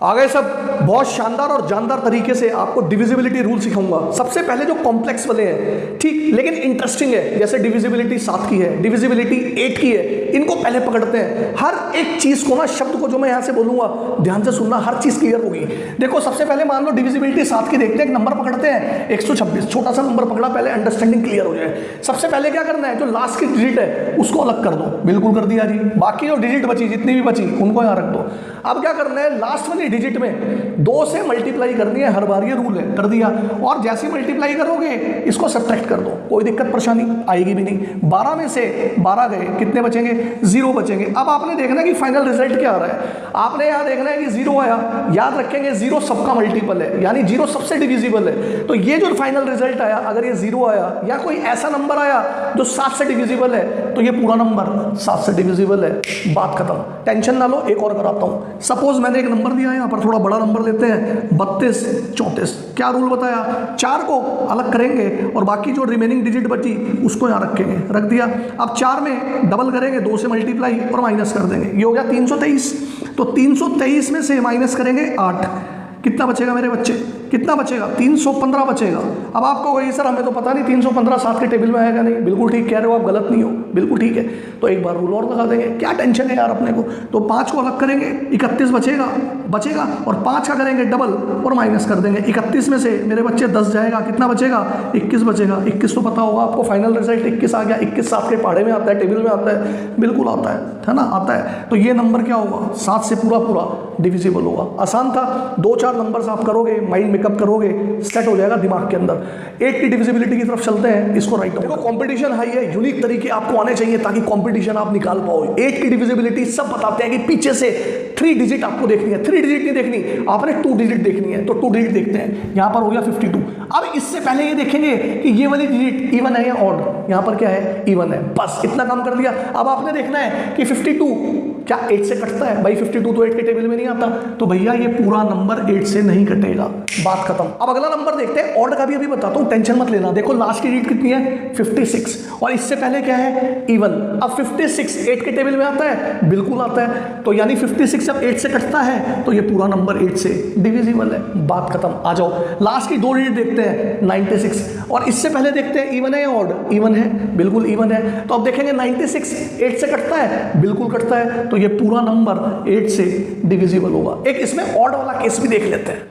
आ गए सब। बहुत शानदार और जानदार तरीके से आपको डिविजिबिलिटी रूल सिखाऊंगा। सबसे पहले जो कॉम्प्लेक्स वाले हैं, ठीक लेकिन इंटरेस्टिंग है, जैसे डिविजिबिलिटी 7 की है, डिविजिबिलिटी 8 की है, इनको पहले पकड़ते हैं। हर एक चीज को ना, शब्द को जो मैं यहां से बोलूंगा ध्यान से सुनना, हर चीज क्लियर होगी। देखो सबसे पहले मान लो डिविजिबिलिटी 7 की देखते हैं, एक नंबर पकड़ते हैं 126, छोटा सा नंबर पकड़ा, पहले अंडरस्टैंडिंग क्लियर हो जाए। सबसे पहले क्या करना है, जो लास्ट की डिजिट है उसको अलग कर दो, बिल्कुल कर दिया जी। बाकी जो डिजिट बची, जितनी भी बची, उनको यहां रख दो। अब क्या करना है, लास्ट वाली डिजिट में 2 से मल्टीप्लाई करनी है, हर बार ये रूल है, कर दिया। और जैसे मल्टीप्लाई करोगे इसको सब्ट्रैक्ट कर दो, कोई दिक्कत परेशानी आएगी भी नहीं। 12 में से 12 गए, कितने बचेंगे, 0 बचेंगे। अब आपने देखना कि फाइनल रिजल्ट क्या आ रहा है। आपने यहाँ देखना है कि 0 आया, याद रखेंगे 0 सबका मल्टीपल है, यानी 0 सबसे डिविजिबल है। तो ये जो फाइनल रिजल्ट आया, अगर ये 0 आया या कोई ऐसा नंबर आया जो 7 से डिविजिबल है, तो ये पूरा नंबर 7 से डिविजिबल है, बात खत्म। टेंशन ना लो, एक और कराता हूँ। सपोज मैंने एक नंबर दिया है, यहाँ पर थोड़ा बड़ा नंबर लेते हैं, 32 34। क्या रूल बताया, 4 को अलग करेंगे और बाकी जो रिमेनिंग डिजिट बची उसको यहाँ रखेंगे, रख दिया। अब 4 में डबल करेंगे, 2 से मल्टीप्लाई और माइनस कर देंगे, ये हो गया 323। तो 323 में से माइनस करेंगे 8, कितना बचेगा मेरे बच्चे, कितना बचेगा, 315 बचेगा। अब आपको वही सर हमें तो पता नहीं 315 7 के टेबल में आएगा नहीं, बिल्कुल ठीक कह रहे हो आप, गलत नहीं हो, बिल्कुल ठीक है। तो एक बार रूल और लगा देंगे, क्या टेंशन है यार अपने को। तो 5 को अलग करेंगे, 31 बचेगा और 5 का करेंगे डबल और माइनस कर देंगे। 31 में से मेरे बच्चे 10 जाएगा, कितना बचेगा, 21 बचेगा। 21 तो पता होगा आपको, फाइनल रिजल्ट 21 आ गया। 21 7 के पहाड़े में आता है, टेबल में आता है, बिल्कुल आता है ना, आता है। तो ये नंबर क्या होगा, 7 से पूरा पूरा डिविजिबल होगा। आसान था, 2-4 नंबर्स आप करोगे, माइंड मेकअप करोगे, सेट हो जाएगा दिमाग के अंदर। 8 की डिविजिबिलिटी की तरफ चलते हैं, इसको राइट डाउन। देखो कंपटीशन हाई है, यूनिक तरीके आपको आने चाहिए ताकि कंपटीशन आप निकाल पाओ। 8 की डिविजिबिलिटी सब बताते हैं कि पीछे से 3 डिजिट आपको देखनी है, 3 डिजिट नहीं देखनी, आपने 2 डिजिट देखनी है। तो 2 डिजिट देखते हैं, यहां पर हो गया 52। अब इससे पहले ये देखेंगे कि ये वाली डिजिट इवन है या ऑड, यहां पर क्या है, इवन है, बस इतना काम कर दिया। अब आपने देखना है कि 52 क्या 8 से कटता है, भाई 52 तो 8 के टेबल में नहीं आता, तो भैया ये पूरा नंबर 8 से नहीं कटेगा, बात खत्म। अब अगला नंबर देखते हैं, ऑड का भी अभी बताता हूं, टेंशन मत लेना। देखो लास्ट की डिजिट कितनी है, 56, और इससे पहले क्या है, इवन। अब 56 8 के टेबल में आता है, बिल्कुल आता है। तो यानी 56 जब 8 से कटता है तो ये पूरा नंबर 8 से डिविजिबल है, बात खत्म। आ जाओ लास्ट की 2 डिजिट देखते हैं, 96, और इससे पहले देखते हैं इवन है या ऑड, इवन है, बिल्कुल इवन है। तो अब देखेंगे 96 8 से कटता है, बिल्कुल कटता है, तो ये पूरा नंबर 8 से डिविजिबल होगा। एक इसमें ऑड वाला केस भी देख लेते हैं।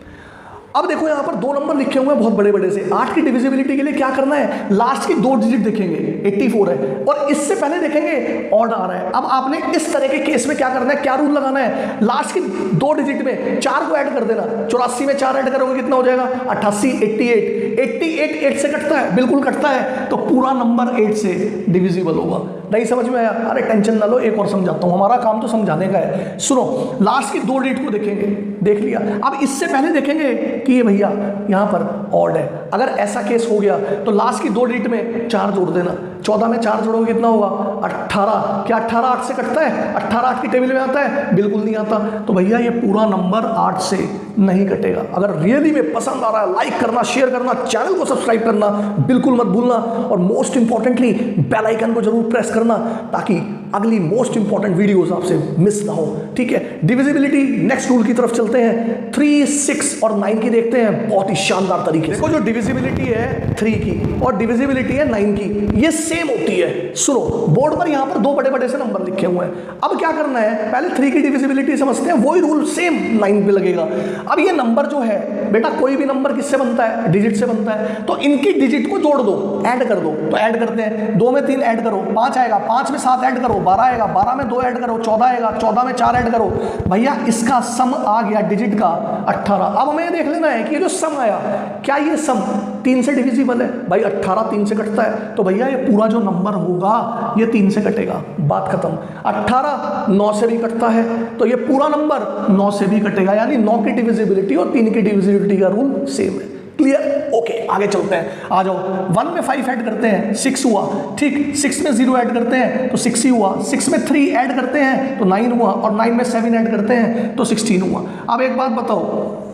अब देखो यहां पर 2 नंबर लिखे हुए हैं बहुत बड़े बड़े से। 8 की डिविजिबिलिटी के लिए क्या करना है, लास्ट की 2 डिजिट देखेंगे, 84 है, और इससे पहले देखेंगे ऑड आ रहा है। अब आपने इस तरह के केस में क्या करना है, क्या रूल लगाना है, लास्ट की 2 डिजिट में 4 को ऐड कर देना। 84 में 4 ऐड करोगे कितना हो जाएगा, 88, 88 8 से कटता है, बिल्कुल कटता है, तो पूरा नंबर 8 से डिविजिबल होगा। नहीं समझ में आया, अरे टेंशन ना लो, एक और समझाता हूं, हमारा काम तो समझाने का है। सुनो, लास्ट की 2 डिजिट को देखेंगे, देख लिया। अब इससे पहले देखेंगे कि ये भैया यहां पर ऑड है। अगर ऐसा केस हो गया तो लास्ट की 2 डिजिट में 4 जोड़ देना। 14 में 4 जोड़ोगे कितना होगा, 18। क्या 18 8 से कटता है, 18 8 की टेबल में आता है, बिल्कुल नहीं आता। तो भैया ये पूरा नंबर 8 से नहीं कटेगा। अगर रियली में पसंद आ रहा है, लाइक करना, शेयर करना, चैनल को सब्सक्राइब करना बिल्कुल मत भूलना, और मोस्ट इंपॉर्टेंटली बेल आइकन को जरूर प्रेस करना ताकि अगली मोस्ट इंपॉर्टेंट वीडियोस आपसे मिस ना हो, ठीक है। डिविजिबिलिटी नेक्स्ट रूल की तरफ चलते हैं। 3 6 और 9 की देखते हैं बहुत ही शानदार तरीके से। देखो जो डिविजिबिलिटी है 3 की और डिविजिबिलिटी है 9 की, ये सेम होती है। सुनो, बोर्ड पर यहां पर 2 बड़े बड़े से नंबर लिखे हुए हैं। अब क्या करना है, पहले 3 की डिविजिबिलिटी समझते हैं, वही रूल सेम 9 पे लगेगा। अब ये नंबर जो है बेटा, कोई भी नंबर किससे बनता है, डिजिट से बनता है, तो इनकी डिजिट को जोड़ दो, ऐड कर दो। तो ऐड करते हैं, 2 में 3 ऐड करो, 5 आएगा, 5 में 7 ऐड करो, 12 आएगा, 12 में 2 ऐड करो, 14 आएगा, 14 में 4 ऐड करो। भैया इसका सम आ गया डिजिट का 18। अब हमें देख लेना है कि ये जो सम आया, क्या ये सम 3 से डिविजिबल है, भाई 18 3 से कटता है, तो भैया ये पूरा जो नंबर होगा ये 3 से कटेगा, बात खत्म। 18 9 से भी कटता है, तो ये पूरा नंबर 9 से भी कटेगा, यानी 9 की डिविजिबिलिटी और 3 की डिविजिबिलिटी का रूल सेम है। क्लियर, ओके, आगे चलते हैं। आ जाओ, 1 में 5 ऐड करते हैं, 6 हुआ, ठीक। 6 में 0 ऐड करते हैं तो 6 ही हुआ। 6 में 3 ऐड करते हैं तो 9 हुआ, और 9 में 7 ऐड करते हैं तो 16 हुआ। अब एक बात बताओ,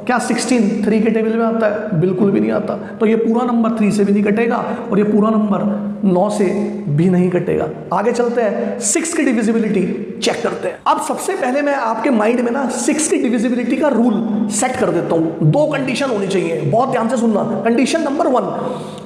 क्या 16 3 के टेबल में आता है? बिल्कुल भी नहीं आता। तो ये पूरा नंबर 3 से भी नहीं कटेगा और ये पूरा नंबर 9 से भी नहीं कटेगा। आगे चलते हैं, 6 की डिविजिबिलिटी चेक करते हैं। अब सबसे पहले मैं आपके माइंड में ना 6 की डिविजिबिलिटी का रूल सेट कर देता हूं। 2 कंडीशन होनी चाहिए, बहुत ध्यान से सुनना। कंडीशन नंबर 1,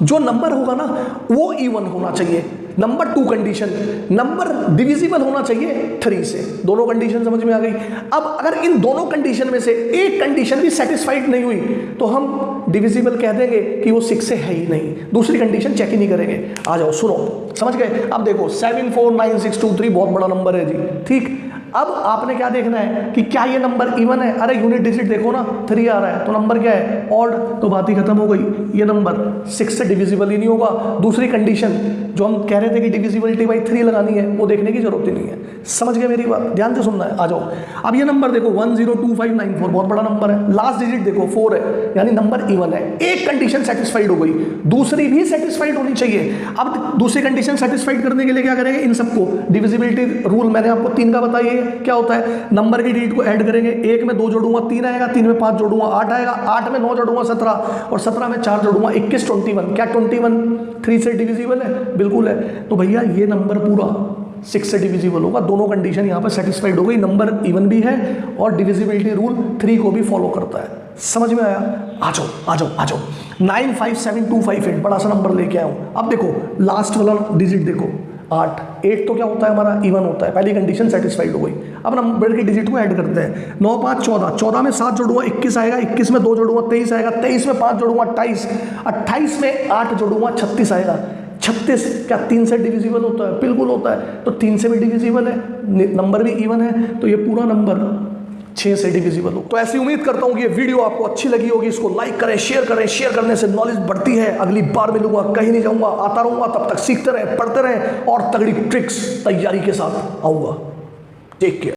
जो नंबर होगा ना वो इवन होना चाहिए। नंबर 2 कंडीशन, नंबर डिविजिबल होना चाहिए 3 से। दोनों कंडीशन समझ में आ गई। अब अगर इन दोनों कंडीशन में से एक कंडीशन भी सेटिस्फाइड नहीं हुई तो हम डिविजिबल कह देंगे कि वो 6 से है ही नहीं, दूसरी कंडीशन चेक ही नहीं करेंगे। आ जाओ सुनो, समझ गए? अब देखो 74963 बहुत बड़ा नंबर है जी, ठीक। अब आपने क्या देखना है कि क्या ये नंबर इवन है? अरे यूनिट डिजिट देखो ना, 3 आ रहा है तो नंबर क्या है? ऑड। तो बात ही खत्म हो गई, ये नंबर 6 से डिविजिबल ही नहीं होगा। दूसरी कंडीशन जो हम कह रहे थे कि डिविजिबिलिटी बाई 3 लगानी है, वो देखने की जरूरत ही नहीं है। समझ गए मेरी बात? ध्यान से सुनना है। आ जाओ, अब ये नंबर देखो 102594 बहुत बड़ा नंबर है, लास्ट डिजिट देखो 4 है, यानी नंबर इवन है। एक कंडीशन सेटिस्फाइड हो गई, दूसरी भी सेटिस्फाइड होनी चाहिए। अब दूसरी कंडीशन सेटिस्फाइड करने के लिए क्या करेंगे? इन सबको डिविजिबिलिटी रूल मैंने आपको 3 का बताइए क्या होता है। नंबर की डिजिट को ऐड करेंगे, 1 में 2 जोड़ूंगा 3 आएगा, 3 में 5 जोड़ूंगा 8 आएगा, 8 में 9 जोड़ूंगा 17 और 17 में 4 जोड़ूंगा 21 21। क्या 21 3 से डिविजिबल है? बिल्कुल है। तो भैया ये नंबर पूरा 6 से डिविजिबल होगा। दोनों कंडीशन यहाँ पर सेटिस्फाइड हो गई, नंबर इवन भी है और डिविजिबिलिटी रूल 3 को भी फॉलो करता है। समझ में आया? आ जाओ आ जाओ आ जाओ। 957258 बड़ा सा नंबर लेके आया हूँ। अब देखो लास्ट वाला डिजिट देखो 8 तो क्या होता है हमारा? इवन होता है। पहली कंडीशन सेटिस्फाइड हो गई। अब नंबर की डिजिट को ऐड करते हैं, 9 5 14, 14 में 7 जोड़ूंगा 21 आएगा, 21 में 2 जोड़ूंगा 23 आएगा, 23 में 5 जोड़ूंगा 28, 28 में 8 जोड़ूंगा 36 आएगा। 36 क्या 3 से डिविजिबल होता है? बिल्कुल होता है। तो 3 से भी डिविजिबल है, नंबर भी इवन है, तो ये पूरा नंबर 6 से डिविजिबल हो। तो ऐसी उम्मीद करता हूं कि ये वीडियो आपको अच्छी लगी होगी। इसको लाइक करें, शेयर करें। शेयर करने से नॉलेज बढ़ती है। अगली बार मिलूंगा, कहीं नहीं जाऊंगा, आता रहूंगा। तब तक सीखते रहें, पढ़ते रहें और तगड़ी ट्रिक्स तैयारी के साथ आऊंगा। Take care.